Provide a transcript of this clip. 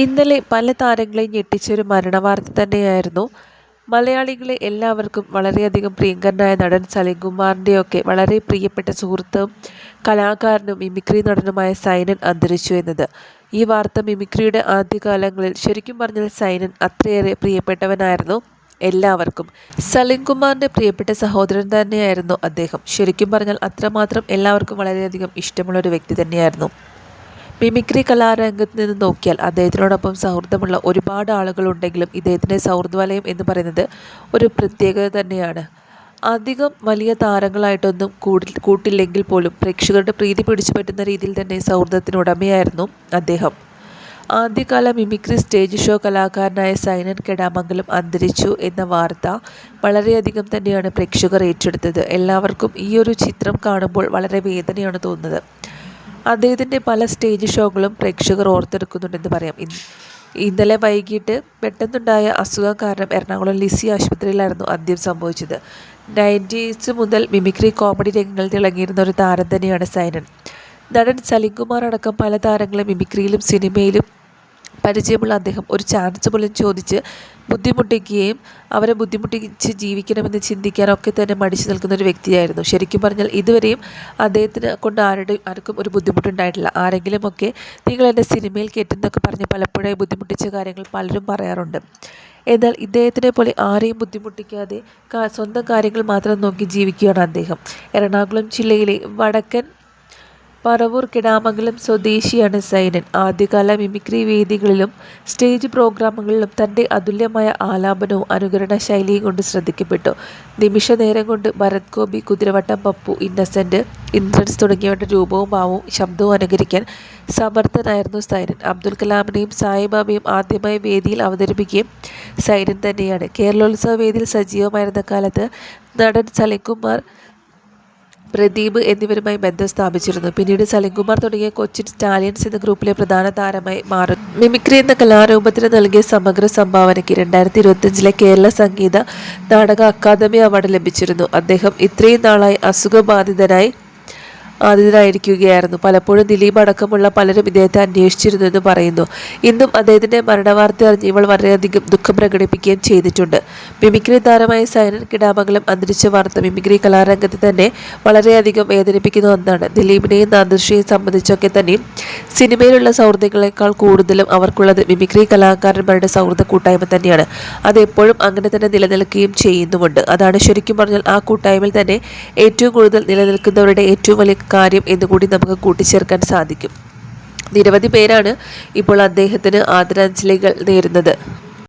ഇന്നലെ പല താരങ്ങളെയും ഞെട്ടിച്ചൊരു മരണവാർത്ത തന്നെയായിരുന്നു. മലയാളികളെ എല്ലാവർക്കും വളരെയധികം പ്രിയങ്കരനായ നടൻ സലിംകുമാറിൻ്റെയൊക്കെ വളരെ പ്രിയപ്പെട്ട സുഹൃത്തും കലാകാരനും മിമിക്രി നടനുമായ സൈനൻ അന്തരിച്ചു എന്നത്. ഈ വാർത്ത മിമിക്രിയുടെ ആദ്യകാലങ്ങളിൽ ശരിക്കും പറഞ്ഞാൽ സൈനൻ അത്രയേറെ പ്രിയപ്പെട്ടവനായിരുന്നു എല്ലാവർക്കും. സലിംകുമാറിൻ്റെ പ്രിയപ്പെട്ട സഹോദരൻ തന്നെയായിരുന്നു അദ്ദേഹം. ശരിക്കും പറഞ്ഞാൽ അത്രമാത്രം എല്ലാവർക്കും വളരെയധികം ഇഷ്ടമുള്ളൊരു വ്യക്തി തന്നെയായിരുന്നു. മിമിക്രി കലാരംഗത്ത് നിന്ന് നോക്കിയാൽ അദ്ദേഹത്തിനോടൊപ്പം സൗഹൃദമുള്ള ഒരുപാട് ആളുകളുണ്ടെങ്കിലും ഇദ്ദേഹത്തിൻ്റെ സൗഹൃദവലയം എന്ന് പറയുന്നത് ഒരു പ്രത്യേകത തന്നെയാണ്. അധികം വലിയ താരങ്ങളായിട്ടൊന്നും കൂട്ടില്ലെങ്കിൽ പോലും പ്രേക്ഷകരുടെ പ്രീതി പിടിച്ചു പറ്റുന്ന രീതിയിൽ തന്നെ സൗഹൃദത്തിനുടമയായിരുന്നു അദ്ദേഹം. ആദ്യകാല മിമിക്രി സ്റ്റേജ് ഷോ കലാകാരനായ സൈനൻ കെടാമംഗലം അന്തരിച്ചു എന്ന വാർത്ത വളരെയധികം തന്നെയാണ് പ്രേക്ഷകർ ഏറ്റെടുത്തത്. എല്ലാവർക്കും ഈ ഒരു ചിത്രം കാണുമ്പോൾ വളരെ വേദനയാണ് തോന്നുന്നത്. അദ്ദേഹത്തിൻ്റെ പല സ്റ്റേജ് ഷോകളും പ്രേക്ഷകർ ഓർത്തെടുക്കുന്നുണ്ടെന്ന് പറയാം. ഇന്നലെ വൈകിട്ട് പെട്ടെന്നുണ്ടായ അസുഖം കാരണം എറണാകുളം ലിസി ആശുപത്രിയിലായിരുന്നു അന്ത്യം സംഭവിച്ചത്. 90s മുതൽ മിമിക്രി കോമഡി രംഗങ്ങളിൽ തിളങ്ങിയിരുന്ന ഒരു താരം തന്നെയാണ് സൈനൻ. നടൻ സലിംകുമാർ അടക്കം പല താരങ്ങളും മിമിക്രിയിലും സിനിമയിലും പരിചയമുള്ള അദ്ദേഹം ഒരു ചാൻസ് പോലും ചോദിച്ച് ബുദ്ധിമുട്ടിക്കുകയും അവരെ ബുദ്ധിമുട്ടിച്ച് ജീവിക്കണമെന്ന് ചിന്തിക്കാനൊക്കെ തന്നെ മടിച്ചു നിൽക്കുന്ന ഒരു വ്യക്തിയായിരുന്നു. ശരിക്കും പറഞ്ഞാൽ ഇതുവരെയും അദ്ദേഹത്തിന് കൊണ്ട് ആർക്കും ഒരു ബുദ്ധിമുട്ടുണ്ടായിട്ടില്ല. ആരെങ്കിലുമൊക്കെ നിങ്ങൾ എൻ്റെ സിനിമയിൽ കേട്ടെന്നൊക്കെ പറഞ്ഞ് പലപ്പോഴായി ബുദ്ധിമുട്ടിച്ച കാര്യങ്ങൾ പലരും പറയാറുണ്ട്. എന്നാൽ ഇദ്ദേഹത്തിനെ പോലെ ആരെയും ബുദ്ധിമുട്ടിക്കാതെ സ്വന്തം കാര്യങ്ങൾ മാത്രം നോക്കി ജീവിക്കുകയാണ് അദ്ദേഹം. എറണാകുളം ജില്ലയിലെ വടക്കൻ പറവൂർ കിടാമംഗലം സ്വദേശിയാണ് സൈനൻ. ആദ്യകാല മിമിക്രി വേദികളിലും സ്റ്റേജ് പ്രോഗ്രാമുകളിലും തൻ്റെ അതുല്യമായ ആലാപനവും അനുകരണ ശൈലിയും കൊണ്ട് ശ്രദ്ധിക്കപ്പെട്ടു. നിമിഷ നേരം കൊണ്ട് ഭരത് ഗോപി, കുതിരവട്ടം പപ്പു, ഇന്നസെൻ്റ്, ഇന്ദ്രൻസ് തുടങ്ങിയവരുടെ രൂപവും ഭാവവും ശബ്ദവും അനുകരിക്കാൻ സമർത്ഥനായിരുന്നു സൈനൻ. അബ്ദുൽ കലാമിനെയും സായിബാബയും ആദ്യമായി വേദിയിൽ അവതരിപ്പിക്കുകയും സൈനൻ തന്നെയാണ്. കേരളോത്സവ വേദിയിൽ സജീവമായിരുന്ന കാലത്ത് നടൻ സലിംകുമാർ, പ്രദീപ് എന്നിവരുമായി ബന്ധം സ്ഥാപിച്ചിരുന്നു. പിന്നീട് സലിംകുമാർ തുടങ്ങിയ കൊച്ചിൻ സ്റ്റാലിയൻസ് എന്ന ഗ്രൂപ്പിലെ പ്രധാന താരമായി മാറി. മിമിക്രി എന്ന കലാരൂപത്തിന് നൽകിയ സമഗ്ര സംഭാവനയ്ക്ക് 2025 കേരള സംഗീത നാടക അക്കാദമി അവാർഡ് ലഭിച്ചിരുന്നു. അദ്ദേഹം ഇത്രയും നാളായി ആതിഥനായിരിക്കുകയായിരുന്നു. പലപ്പോഴും ദിലീപ് അടക്കമുള്ള പലരും ഇദ്ദേഹത്തെ അന്വേഷിച്ചിരുന്നു എന്ന് പറയുന്നു. ഇന്നും അദ്ദേഹത്തിൻ്റെ മരണവാർത്ത അറിഞ്ഞ് ഇവൾ വളരെയധികം ദുഃഖം പ്രകടിപ്പിക്കുകയും ചെയ്തിട്ടുണ്ട്. മിമിക്രി താരമായ സൈനൻ കിടാമംഗലം അന്തരിച്ച വാർത്ത മിമിക്രി കലാരംഗത്ത് തന്നെ വളരെയധികം വേദനിപ്പിക്കുന്ന ഒന്നാണ്. ദിലീപിനെയും നാദൃഷിയെയും സംബന്ധിച്ചൊക്കെ തന്നെയും സിനിമയിലുള്ള സൗഹൃദങ്ങളെക്കാൾ കൂടുതലും അവർക്കുള്ളത് മിമിക്രി കലാകാരന്മാരുടെ സൗഹൃദ കൂട്ടായ്മ തന്നെയാണ്. അതെപ്പോഴും അങ്ങനെ തന്നെ നിലനിൽക്കുകയും ചെയ്യുന്നുമുണ്ട്. അതാണ് ശരിക്കും പറഞ്ഞാൽ ആ കൂട്ടായ്മയിൽ തന്നെ ഏറ്റവും കൂടുതൽ നിലനിൽക്കുന്നവരുടെ ഏറ്റവും വലിയ കാര്യം എന്നുകൂടി നമുക്ക് കൂട്ടിച്ചേർക്കാൻ സാധിക്കും. നിരവധി പേരാണ് ഇപ്പോൾ അദ്ദേഹത്തിന് ആദരാഞ്ജലികൾ നേരുന്നത്.